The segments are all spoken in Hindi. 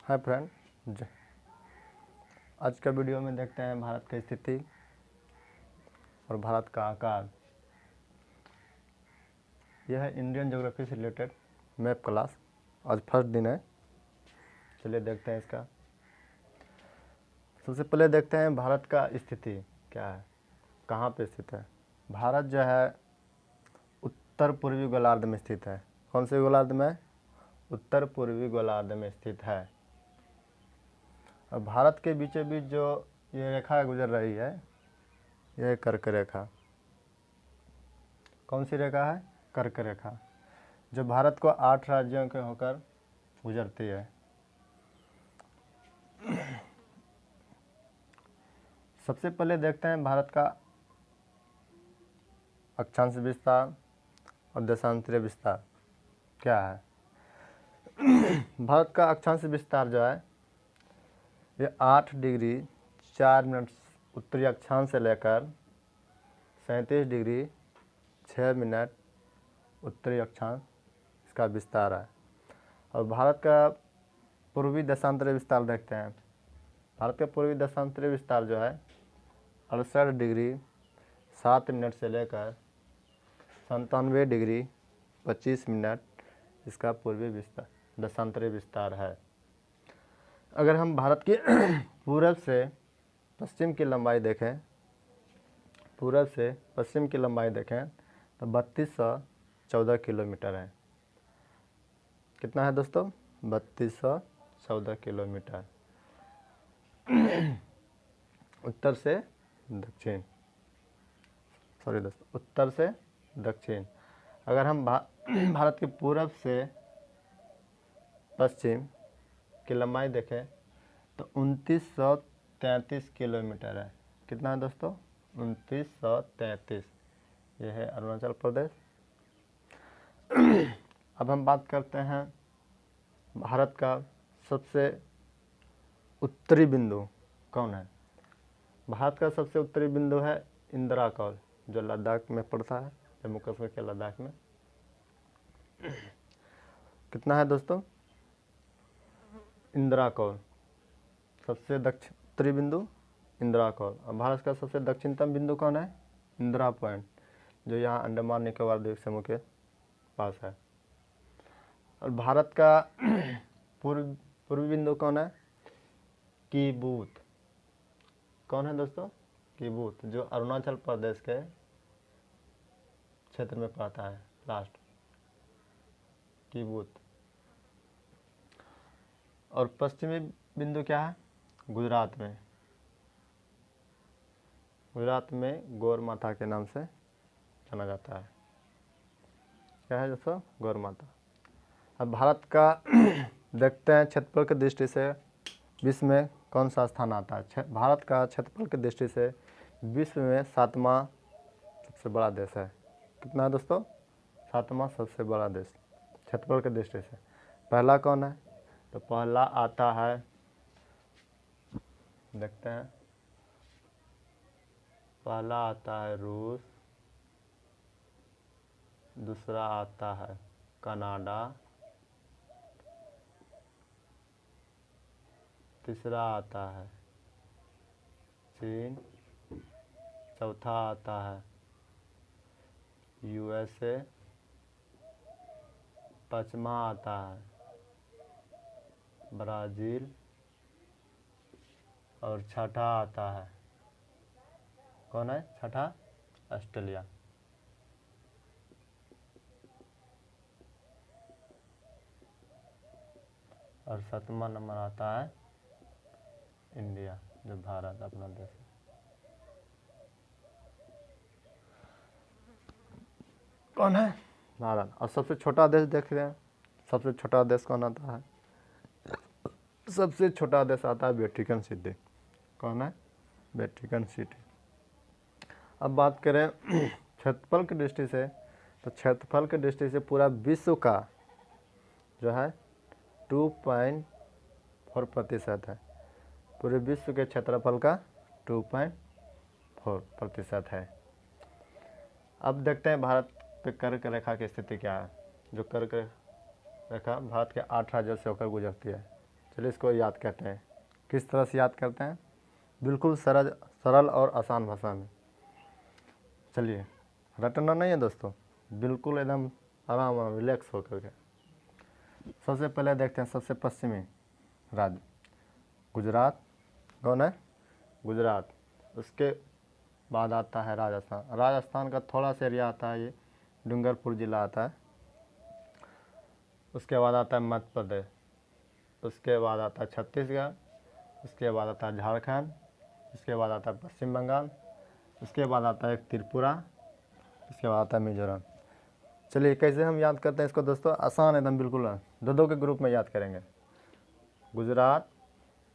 हाय फ्रेंड, आज का वीडियो में देखते हैं भारत की स्थिति और भारत का आकार। यह है इंडियन ज्योग्राफी से रिलेटेड मैप क्लास। आज फर्स्ट दिन है, चलिए देखते हैं इसका। सबसे पहले देखते हैं भारत का स्थिति क्या है, कहाँ पे स्थित है। भारत जो है उत्तर पूर्वी गोलार्ध में स्थित है। कौन से गोलार्ध में? उत्तर पूर्वी गोलार्ध में स्थित है। और भारत के बीचों बीच जो ये रेखा गुजर रही है, यह कर्क रेखा। कौन सी रेखा है? कर्क रेखा, जो भारत को 8 राज्यों के होकर गुजरती है। सबसे पहले देखते हैं भारत का अक्षांश विस्तार और देशांतरीय विस्तार क्या है। भारत का अक्षांश विस्तार जो है ये 8 डिग्री 4 मिनट उत्तरी अक्षांश से लेकर 37 डिग्री 6 मिनट उत्तरी अक्षांश इसका विस्तार है। और भारत का पूर्वी देशांतरीय विस्तार देखते हैं। भारत का पूर्वी देशांतरीय विस्तार जो है 68 डिग्री 7 मिनट से लेकर 97 डिग्री 25 मिनट इसका पूर्वी विस्तार देशांतरीय विस्तार है। अगर हम भारत की पूरब से पश्चिम की लंबाई देखें, पूरब से पश्चिम की लंबाई देखें तो 3214 किलोमीटर है। कितना है दोस्तों? 3214 किलोमीटर उत्तर से दक्षिण, सॉरी दोस्तों, उत्तर से दक्षिण। अगर हम भारत के पूरब से पश्चिम की लंबाई देखें तो 2933 किलोमीटर है। कितना है दोस्तों? 2933। यह है अरुणाचल प्रदेश। अब हम बात करते हैं भारत का सबसे उत्तरी बिंदु कौन है। भारत का सबसे उत्तरी बिंदु है इंदिरा कौल, जो लद्दाख में पड़ता है, जम्मू कश्मीर के लद्दाख में। कितना है दोस्तों? इंदिरा कौल सबसे दक्षिण उत्तरी बिंदु इंदिरा कौल। और भारत का सबसे दक्षिणतम बिंदु कौन है? इंदिरा पॉइंट, जो यहाँ अंडमान निकोबार द्वीप समूह के पास है। और भारत का पूर्वी बिंदु कौन है? कीबूत। कौन है दोस्तों? कीबूत, जो अरुणाचल प्रदेश के क्षेत्र में पड़ता है। लास्ट कीबूत। और पश्चिमी बिंदु क्या है? गुजरात में। गुजरात में गौर माता के नाम से जाना जाता है। क्या है दोस्तों? गौर माता। अब भारत का देखते हैं क्षेत्रफल की दृष्टि से विश्व में कौन सा स्थान आता है। भारत का क्षेत्रफल की दृष्टि से विश्व में 7वां सबसे बड़ा देश है। कितना है दोस्तों? 7वां सबसे बड़ा देश क्षेत्रफल की दृष्टि से। पहला कौन है? तो पहला आता है, देखते हैं, पहला आता है रूस, दूसरा आता है कनाडा, तीसरा आता है चीन, चौथा आता है यूएसए, पांचवा आता है ब्राज़ील और छठा आता है, कौन है छठा? ऑस्ट्रेलिया। और 7वां नंबर आता है इंडिया, जो भारत अपना देश है। कौन है? भारत। और सबसे छोटा देश देख रहे हैं, सबसे छोटा देश कौन आता है? सबसे छोटा देश आता है वेटिकन सिटी। कौन है? Vatican city. अब बात करें क्षेत्रफल की दृष्टि से, तो क्षेत्रफल की दृष्टि से पूरा विश्व का जो है 2.4% है। पूरे विश्व के क्षेत्रफल का 2.4% है। अब देखते हैं भारत पे कर्क रेखा की स्थिति क्या है। जो कर्क रेखा भारत के 8 राज्यों से होकर गुजरती है। चलिए इसको याद करते हैं। किस तरह से याद करते हैं? बिल्कुल सरल और आसान भाषा में। चलिए, रटना नहीं है दोस्तों, बिल्कुल एकदम आराम और रिलैक्स होकर के। सबसे पहले देखते हैं सबसे पश्चिमी राज्य गुजरात। कौन है? गुजरात। उसके बाद आता है राजस्थान। राजस्थान का थोड़ा सा एरिया आता है, ये डूंगरपुर ज़िला आता है। उसके बाद आता है मध्य प्रदेश। उसके बाद आता है छत्तीसगढ़। उसके बाद आता है झारखंड। उसके बाद आता है पश्चिम बंगाल। उसके बाद आता है त्रिपुरा। उसके बाद आता है मिजोरम। चलिए कैसे हम याद करते हैं इसको दोस्तों? आसान एकदम, बिल्कुल दो दो के ग्रुप में याद करेंगे। गुजरात,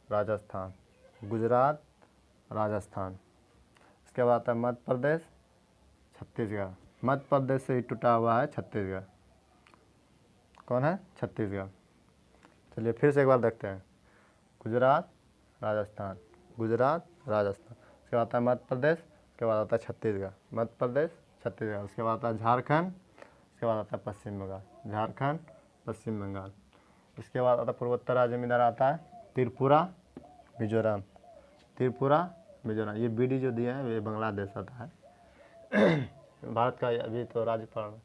राजस्थान, गुजरात, राजस्थान। उसके बाद आता है मध्य प्रदेश, छत्तीसगढ़। मध्य प्रदेश से ही टूटा हुआ है छत्तीसगढ़। कौन है? छत्तीसगढ़। चलिए फिर से एक बार देखते हैं। गुजरात, राजस्थान, गुजरात, राजस्थान। उसके बाद आता है मध्य प्रदेश। उसके बाद आता है छत्तीसगढ़। मध्य प्रदेश, छत्तीसगढ़। उसके बाद आता है झारखंड। उसके बाद आता है पश्चिम बंगाल। झारखंड, पश्चिम बंगाल। उसके बाद आता है पूर्वोत्तर राज्य में इधर आता है त्रिपुरा, मिजोरम। त्रिपुरा, मिजोरम। ये बीडी जो दिया है ये बांग्लादेश आता है। भारत का अभी तो राज्यपाल।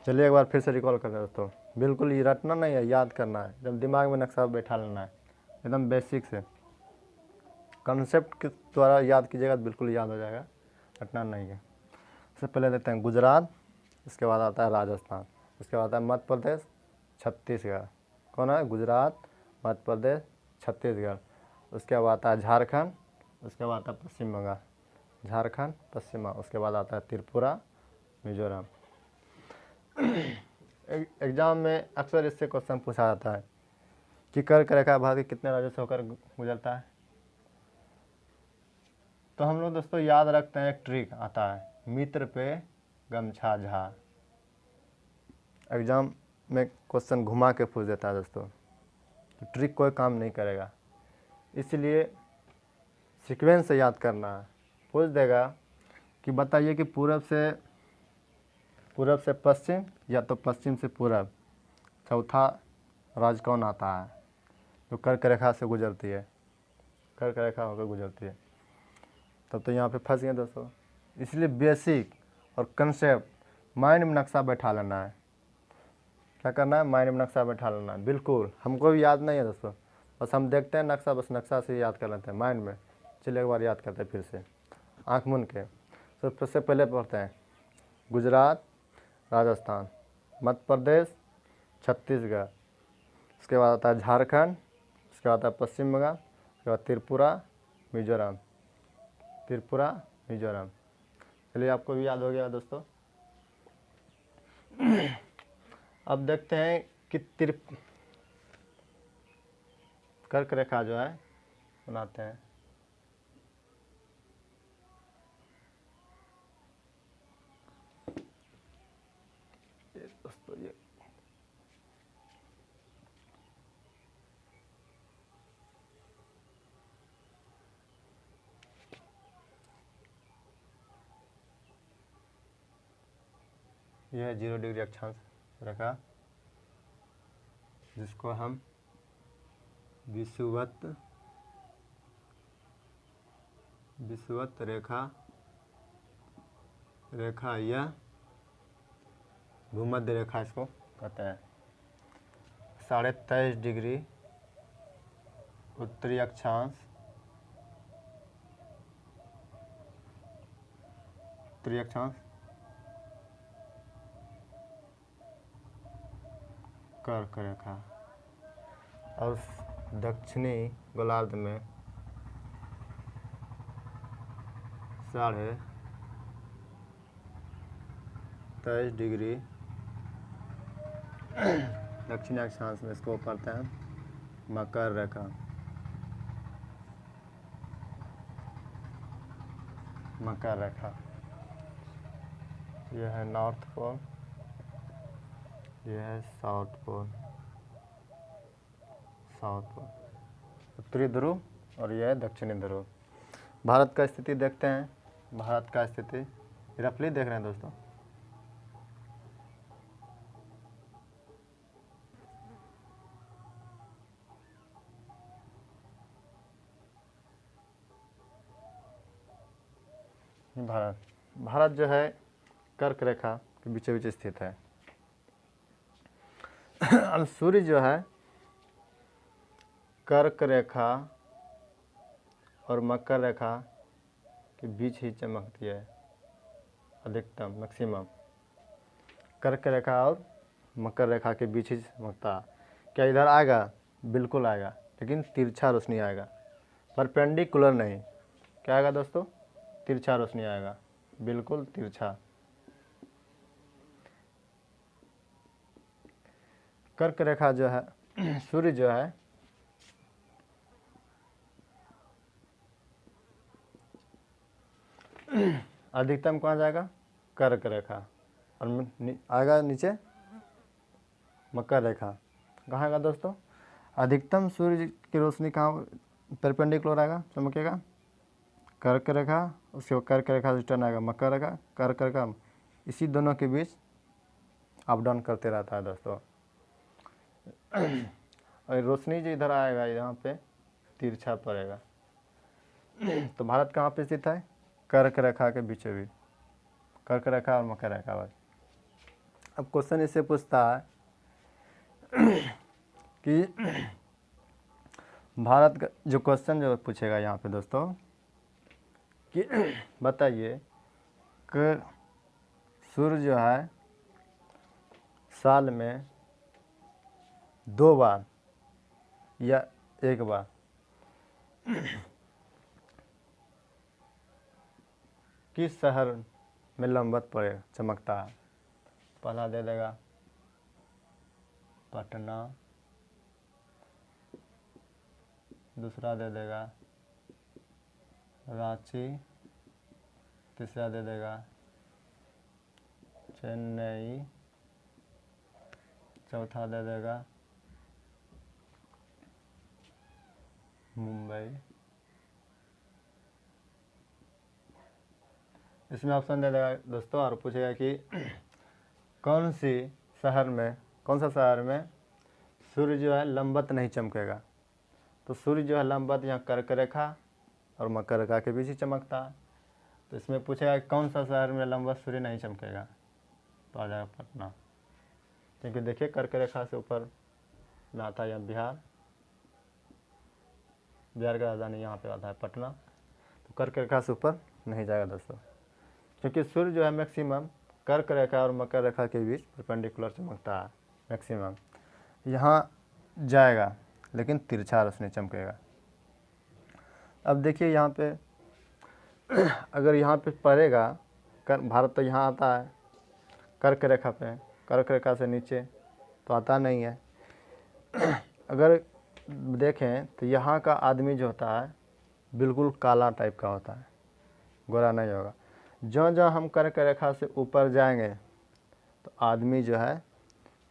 चलिए एक बार फिर से रिकॉल करते हैं दोस्तों। बिल्कुल ये रटना नहीं है, याद करना है। जब दिमाग में नक्शा बैठा लेना है, एकदम बेसिक से कंसेप्ट के द्वारा याद कीजिएगा तो बिल्कुल याद हो जाएगा, रटना नहीं है। सबसे पहले देखते हैं गुजरात। इसके बाद आता है राजस्थान। उसके बाद आता है मध्य प्रदेश, छत्तीसगढ़। कौन है? गुजरात, मध्य प्रदेश, छत्तीसगढ़। उसके बाद आता है झारखंड। उसके बाद आता है पश्चिम बंगाल। झारखंड, पश्चिम बंगाल। उसके बाद आता है त्रिपुरा, मिजोरम। एग्जाम में अक्सर इससे क्वेश्चन पूछा जाता है कि कर्क रेखा भारत के कितने राज्यों से होकर गुजरता है। तो हम लोग दोस्तों याद रखते हैं, एक ट्रिक आता है, मित्र पे गमछा झा। एग्जाम में क्वेश्चन घुमा के पूछ देता है दोस्तों, तो ट्रिक कोई काम नहीं करेगा। इसलिए सीक्वेंस से याद करना है। पूछ देगा कि बताइए कि पूरब से पश्चिम या तो पश्चिम से पूरब चौथा राज्य कौन आता है जो कर्क रेखा से गुजरती है, कर्क रेखा होकर गुजरती है। तब तो यहाँ पे फंस गए दोस्तों। इसलिए बेसिक और कंसेप्ट माइंड में नक्शा बैठा लेना है। क्या करना है? माइंड में नक्शा बैठा लेना है। बिल्कुल हमको भी याद नहीं है दोस्तों, बस हम देखते हैं नक्शा, बस नक्शा से याद कर लेते हैं माइंड में। चलिए एक बार याद करते हैं फिर से, आँख मूंद के। सबसे पहले पढ़ते हैं गुजरात, राजस्थान, मध्य प्रदेश, छत्तीसगढ़। उसके बाद आता है झारखंड। उसके बाद आता है पश्चिम बंगाल। उसके बाद त्रिपुरा, मिजोरम। त्रिपुरा, मिजोरम। चलिए आपको भी याद हो गया दोस्तों। अब देखते हैं कि कर्क रेखा जो है बनाते हैं। ये दोस्तों ये है 0 डिग्री अक्षांश रेखा, जिसको हम विषुवत रेखा या भूमध्य रेखा इसको कहते हैं। 23.5 डिग्री उत्तरी अक्षांश, कर्क रेखा, और दक्षिणी गोलार्ध में 23.5 डिग्री दक्षिणी अक्षांश में इसको पढ़ते हैं मकर रेखा। मकर रेखा यह है नॉर्थ पोल, यह है साउथ पोल, उत्तरी ध्रुव, और यह है दक्षिणी ध्रुव। भारत का स्थिति देखते हैं। भारत का स्थिति रफली देख रहे हैं दोस्तों। भारत भारत जो है कर्क रेखा के बीचों बीच स्थित है। अब सूर्य जो है कर्क रेखा और मकर रेखा के बीच ही चमकती है अधिकतम मैक्सिमम। कर्क रेखा और मकर रेखा के बीच ही चमकता है। क्या इधर आएगा? बिल्कुल आएगा, लेकिन तिरछा रोशनी आएगा, परपेंडिकुलर नहीं। क्या आएगा दोस्तों? तिरछा रोशनी आएगा, बिल्कुल तिरछा। कर्क रेखा जो है सूर्य जो है अधिकतम कहाँ जाएगा? कर्क रेखा, और आएगा नीचे मकर रेखा। कहाँ आएगा दोस्तों? अधिकतम सूर्य की रोशनी कहाँ परपेंडिकुलर आएगा, चमकेगा? कर्क रेखा, उसके बाद कर्क रेखा से टर्न आएगा मकर रेखा, कर्क रेखा, इसी दोनों के बीच अप डाउन करते रहता है दोस्तों। और रोशनी जो इधर आएगा यहाँ पे तिरछा पड़ेगा। तो भारत कहाँ पे स्थित है? कर्क रेखा के बीचों बीच, कर्क रेखा और मकर रेखा पर। अब क्वेश्चन इससे पूछता है कि भारत का जो क्वेश्चन जो पूछेगा यहाँ पे दोस्तों कि बताइए कि सूर्य जो है साल में 2 बार या 1 बार किस शहर में लंबवत पड़े चमकता है? पहला दे देगा पटना, दूसरा दे देगा रांची, तीसरा दे देगा चेन्नई, चौथा दे देगा मुंबई। इसमें ऑप्शन दे देगा दोस्तों और पूछेगा कि कौन सा शहर में सूर्य जो है लंबवत नहीं चमकेगा। तो सूर्य जो है लंबवत यहाँ कर्क रेखा और मकर रेखा के बीच ही चमकता है। तो इसमें पूछेगा कौन सा शहर में लंबवत सूर्य नहीं चमकेगा, तो आ जाएगा पटना। क्योंकि देखिए कर्क रेखा से ऊपर में आता है यहाँ बिहार का राजधानी यहाँ पे आता है पटना। तो कर्क रेखा से ऊपर नहीं जाएगा दोस्तों, क्योंकि सूर्य जो है मैक्सिमम कर्क रेखा और मकर रेखा के बीच परपेंडिकुलर चमकता है मैक्सिमम। यहाँ जाएगा लेकिन तिरछा रोशनी चमकेगा। अब देखिए यहाँ पे अगर यहाँ पे पड़ेगा भारत तो यहाँ आता है कर्क रेखा पे, कर्क रेखा से नीचे तो आता नहीं है। अगर देखें तो यहाँ का आदमी जो होता है बिल्कुल काला टाइप का होता है, गोरा नहीं होगा। जो हम कर्क रेखा से ऊपर जाएंगे तो आदमी जो है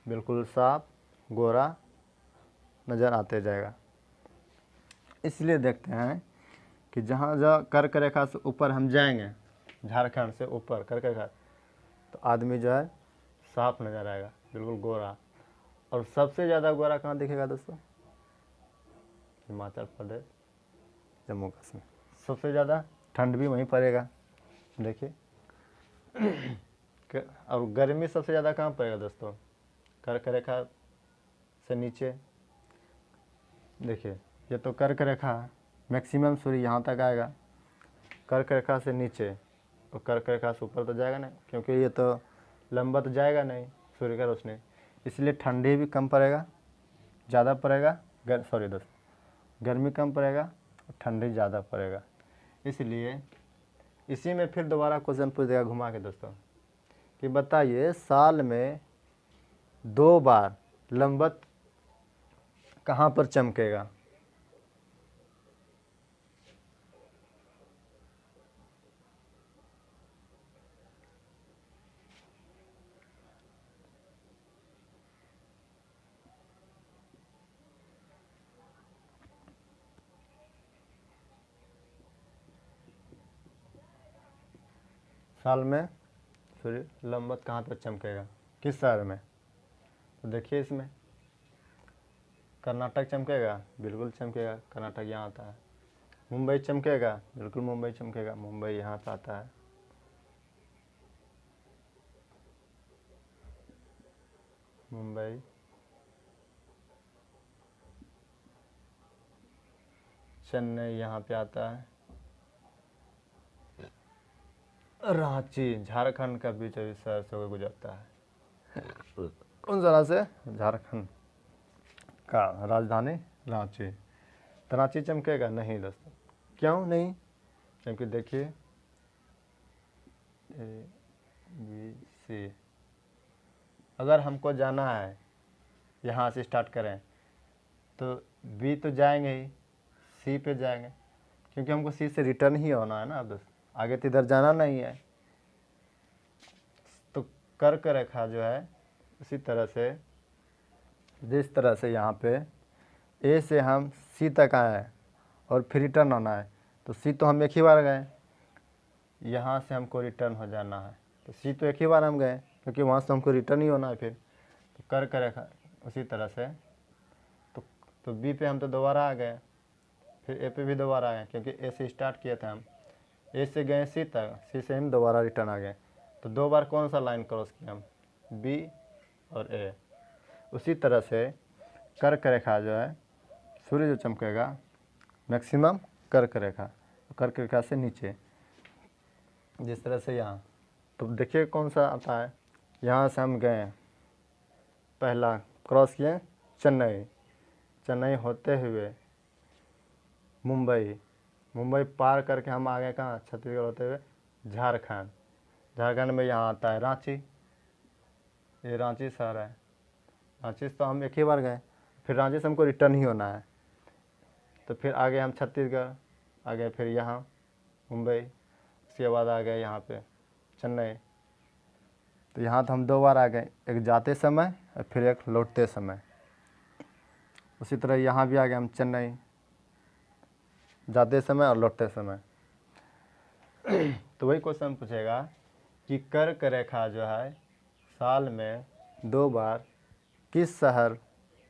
बिल्कुल साफ गोरा नज़र आते जाएगा। इसलिए देखते हैं कि जहाँ कर्क रेखा से ऊपर हम जाएंगे, झारखंड से ऊपर कर्क रेखा, तो आदमी जो है साफ नज़र आएगा, बिल्कुल गोरा। और सबसे ज़्यादा गोरा कहाँ दिखेगा दोस्तों? हिमाचल प्रदेश, जम्मू कश्मीर। सबसे ज़्यादा ठंड भी वहीं पड़ेगा देखिए। और गर्मी सबसे ज़्यादा कहाँ पड़ेगा दोस्तों? कर्क रेखा से नीचे। देखिए ये तो कर्क रेखा है, मैक्सिमम सूर्य यहाँ तक आएगा। कर्क रेखा से नीचे और कर्क रेखा से ऊपर तो जाएगा नहीं, क्योंकि ये तो लंबा तो जाएगा नहीं सूर्य का रोशनी। इसलिए ठंडी भी कम पड़ेगा, ज़्यादा पड़ेगा। गर्मी कम पड़ेगा और ठंडी ज़्यादा पड़ेगा। इसलिए इसी में फिर दोबारा क्वेश्चन पूछ देगा घुमा के दोस्तों कि बताइए साल में 2 बार लंबवत कहाँ पर चमकेगा? साल में सूर्य लंबवत कहाँ पर चमकेगा, किस शहर में? तो देखिए इसमें कर्नाटक चमकेगा, बिल्कुल चमकेगा, कर्नाटक यहाँ आता है। मुंबई चमकेगा, बिल्कुल मुंबई चमकेगा, मुंबई यहाँ पे आता है। मुंबई, चेन्नई यहाँ पे आता है, रांची झारखंड का बीच अभी शहर से होकर गुजरता है। कौन सा राज्य है? झारखंड का राजधानी रांची। तो रांची चमकेगा नहीं दोस्तों, क्यों नहीं? क्योंकि देखिए ए बी सी, अगर हमको जाना है यहाँ से स्टार्ट करें तो बी तो जाएंगे ही, सी पे जाएंगे, क्योंकि हमको सी से रिटर्न ही होना है ना दोस्त, आगे तो इधर जाना नहीं है। तो कर्क रेखा जो है उसी तरह से, जिस तरह से यहाँ पे ए से हम सी तक आए हैं और फिर रिटर्न होना है, तो सी तो हम एक ही बार गए, यहाँ से हमको रिटर्न हो जाना है, तो सी तो एक ही बार हम गए क्योंकि वहाँ से हमको रिटर्न ही होना है फिर। तो कर्क रेखा उसी तरह से, तो बी पे हम तो दोबारा आ गए, फिर ए पे भी दोबारा आ गए, क्योंकि ए से स्टार्ट किए थे हम, ए से गए सी तक, सी से हम दोबारा रिटर्न आ गए। तो दो बार कौन सा लाइन क्रॉस किया हम? बी और ए। उसी तरह से कर्क रेखा जो है, सूर्य जो चमकेगा मैक्सिमम कर्क रेखा, कर्क रेखा से नीचे, जिस तरह से यहाँ, तो देखिए कौन सा आता है। यहाँ से हम गए, पहला क्रॉस किए चेन्नई, चेन्नई होते हुए मुंबई, मुंबई पार करके हम आ गए कहाँ? छत्तीसगढ़ होते हुए झारखंड, झारखंड में यहाँ आता है रांची, ये रांची शहर है। रांची से तो हम एक ही बार गए, फिर रांची से हमको रिटर्न ही होना है, तो फिर आगे हम छत्तीसगढ़ आ गए, फिर यहाँ मुंबई, उसके बाद आ गए यहाँ पे चेन्नई। तो यहाँ तो हम दो बार आ गए, एक जाते समय और फिर एक लौटते समय। उसी तरह यहाँ भी आ गए हम चेन्नई, जाते समय और लौटते समय। तो वही क्वेश्चन पूछेगा कि कर्क रेखा जो है साल में 2 बार किस शहर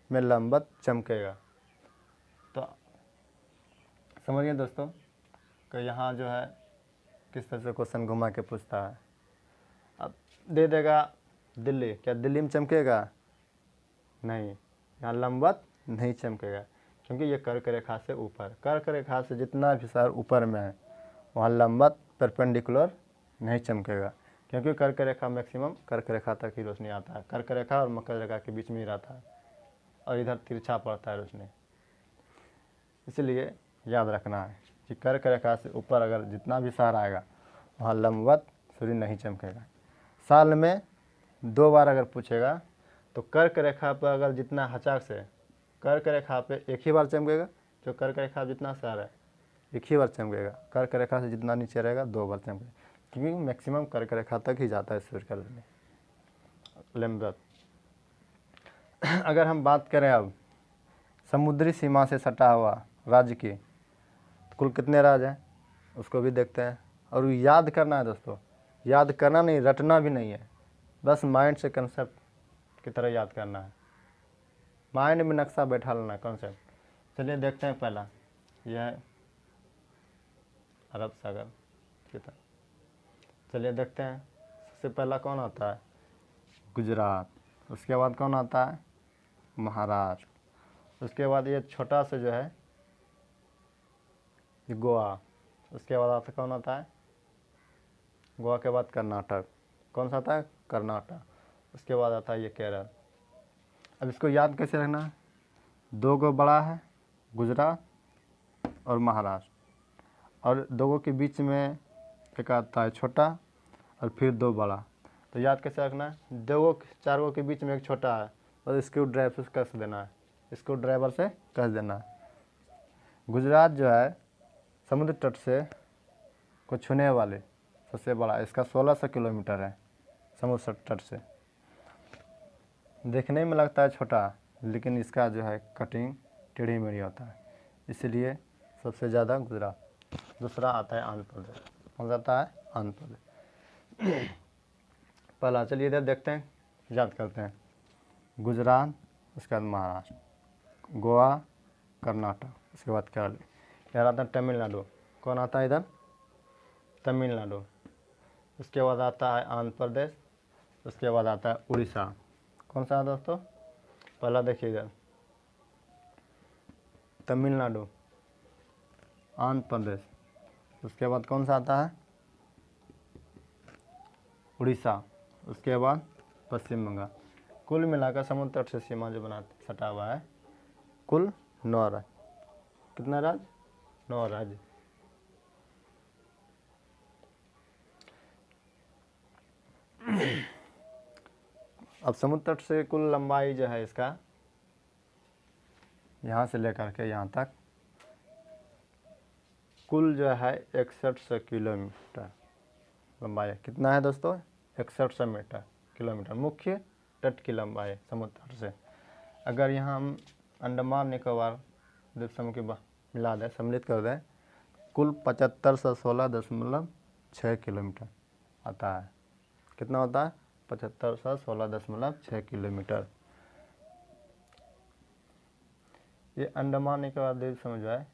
में लंबवत चमकेगा? तो समझिए दोस्तों कि यहाँ जो है किस तरह से क्वेश्चन घुमा के पूछता है। अब दे देगा दिल्ली, क्या दिल्ली में चमकेगा? नहीं, यहाँ लंबवत नहीं चमकेगा, क्योंकि ये कर्क रेखा से ऊपर, कर्क रेखा से जितना भी शहर ऊपर में है वहाँ लंबवत परपेंडिकुलर नहीं चमकेगा, क्योंकि कर्क रेखा मैक्सिमम कर्क रेखा तक ही रोशनी आता है, कर्क रेखा और मकर रेखा के बीच में ही रहता है और इधर तिरछा पड़ता है रोशनी। इसलिए याद रखना है कि कर्क रेखा से ऊपर अगर जितना भी शहर आएगा वहाँ लंबवत सूर्य नहीं चमकेगा। साल में 2 बार अगर पूछेगा तो कर्क रेखा पर अगर जितना हचाक से, कर्क रेखा पे एक ही बार चमकेगा, जो कर्क रेखा जितना शहर है एक ही बार चमकेगा, कर्क रेखा से जितना नीचे रहेगा 2 बार चमकेगा, क्योंकि मैक्सिमम कर्क रेखा तक ही जाता है सूर्य का लंबवत। अगर हम बात करें अब समुद्री सीमा से सटा हुआ राज्य की, तो कुल कितने राज्य हैं उसको भी देखते हैं। और याद करना है दोस्तों, याद करना नहीं, रटना भी नहीं है, बस माइंड से कंसेप्ट की तरह याद करना है, माइंड में नक्शा बैठा लेना कॉन्सेप्ट। चलिए देखते हैं, पहला यह है अरब सागर की तरह। चलिए देखते हैं, सबसे पहला कौन आता है? गुजरात। उसके बाद कौन आता है? महाराष्ट्र। उसके बाद ये छोटा सा जो है गोवा। उसके बाद आता कौन आता है? गोवा के बाद कर्नाटक। कौन सा आता है? कर्नाटक। उसके बाद आता है ये केरल। अब इसको याद कैसे रखना है? 2 गो बड़ा है, गुजरात और महाराष्ट्र, और 2 के बीच में एक आता है छोटा और फिर 2 बड़ा। तो याद कैसे रखना है? 4 के बीच में एक छोटा है, और स्क्रू ड्राइवर से कस देना है, स्क्रू ड्राइवर से कस देना है। गुजरात जो है समुद्र तट से को छूने वाले सबसे बड़ा, इसका 1600 किलोमीटर है समुद्र तट से। देखने में लगता है छोटा, लेकिन इसका जो है कटिंग टेढ़ी मेढ़ी होता है, इसलिए सबसे ज़्यादा गुजरात। दूसरा आता है आंध्र प्रदेश। कौन सा आता है? आंध्र प्रदेश। पहला चलिए इधर देखते हैं, याद करते हैं। गुजरात, उसके बाद महाराष्ट्र, गोवा, कर्नाटक, उसके बाद केरल। इधर आता है तमिलनाडु। कौन आता है इधर? तमिलनाडु। उसके बाद आता है आंध्र प्रदेश। उसके बाद आता है उड़ीसा। कौन सा है दोस्तों? पहला देखिएगा तमिलनाडु, आंध्र प्रदेश, उसके बाद कौन सा आता है? उड़ीसा, उसके बाद पश्चिम बंगाल। कुल मिलाकर समुद्र तट से सीमा जो बना सटा हुआ है कुल 9 राज्य। कितना राज्य? 9 राज्य। अब समुद्र तट से कुल लंबाई जो है इसका यहाँ से लेकर के यहाँ तक कुल जो है 6100 किलोमीटर लंबाई। कितना है दोस्तों? 6100 मीटर किलोमीटर मुख्य तट की लंबाई समुद्र तट से। अगर यहाँ हम अंडमान निकोबार द्वीप समूह की मिला दें, सम्मिलित कर दें, कुल 7516.6 किलोमीटर आता है। कितना होता है? 7516.6 किलोमीटर। ये अंडमान निकोबार द्वीप समूह जो है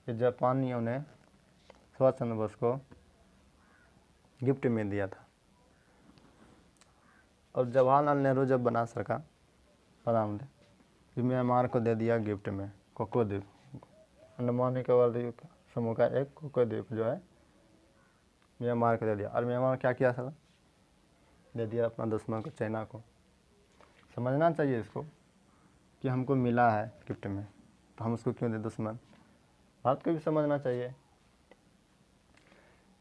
ये जापानियों ने सुभाष चंद्र बोस को गिफ्ट में दिया था, और जवाहरलाल नेहरू जब बना सरकार प्रधानमंत्री फिर म्यांमार को दे दिया गिफ्ट में कोको द्वीप। अंडमान निकोबार द्वीप समूह का एक कोको द्वीप जो है म्यांमार को दे दिया। और म्यांमार क्या किया सर? दे दिया अपना दुश्मन को, चाइना को। समझना चाहिए इसको कि हमको मिला है गिफ्ट में तो हम उसको क्यों दे दुश्मन। भारत को भी समझना चाहिए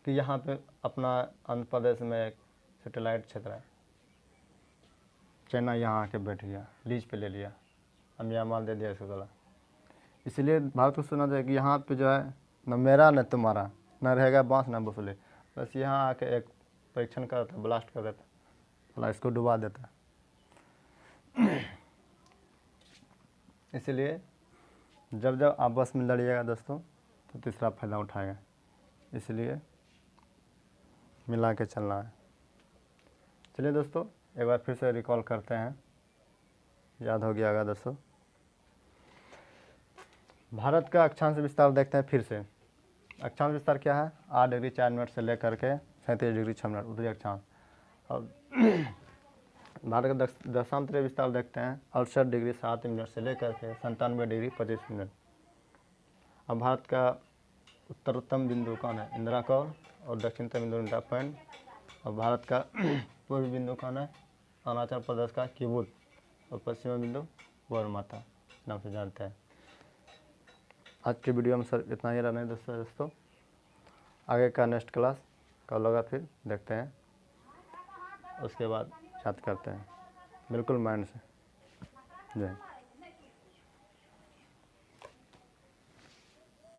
कि यहाँ पे अपना आंध्र प्रदेश में एक सैटेलाइट क्षेत्र है, चाइना यहाँ आके बैठ गया, लीज पे ले लिया, और म्यांमार दे दिया इसको गला। इसलिए भारत को सोचना चाहिए कि यहाँ पे जो है न मेरा न तुम्हारा, न रहेगा बांस न बसुले, बस यहाँ आके एक परीक्षण करता, ब्लास्ट कर देता, भला इसको डुबा देता। इसलिए जब जब आपस में लड़िएगा दोस्तों तो तीसरा फायदा उठाएगा, इसलिए मिला के चलना है। चलिए दोस्तों एक बार फिर से रिकॉल करते हैं, याद हो गया होगा दोस्तों। भारत का अक्षांश विस्तार देखते हैं फिर से। अक्षांश विस्तार क्या है? 8 डिग्री 4 मिनट से लेकर के 37 डिग्री 6 मिनट उत्तरी अक्षांश। और भारत का दशांतरीय विस्तार देखते हैं 68 डिग्री 7 मिनट से लेकर के 97 डिग्री 25 मिनट। अब भारत का उत्तरोत्तम बिंदु कौन है? इंदिरा कौर। और दक्षिणतम बिंदु इंडिया पॉइंट। और भारत का पूर्वी बिंदु कौन है? अरुणाचल प्रदेश का किबुत। और पश्चिमी बिंदु गौरमाता नाम से जानते हैं। आज के वीडियो में सर इतना ही रहना है दोस्तों। आगे का नेक्स्ट क्लास कल होगा, फिर देखते हैं, उसके बाद याद करते हैं बिल्कुल माइंड से। जय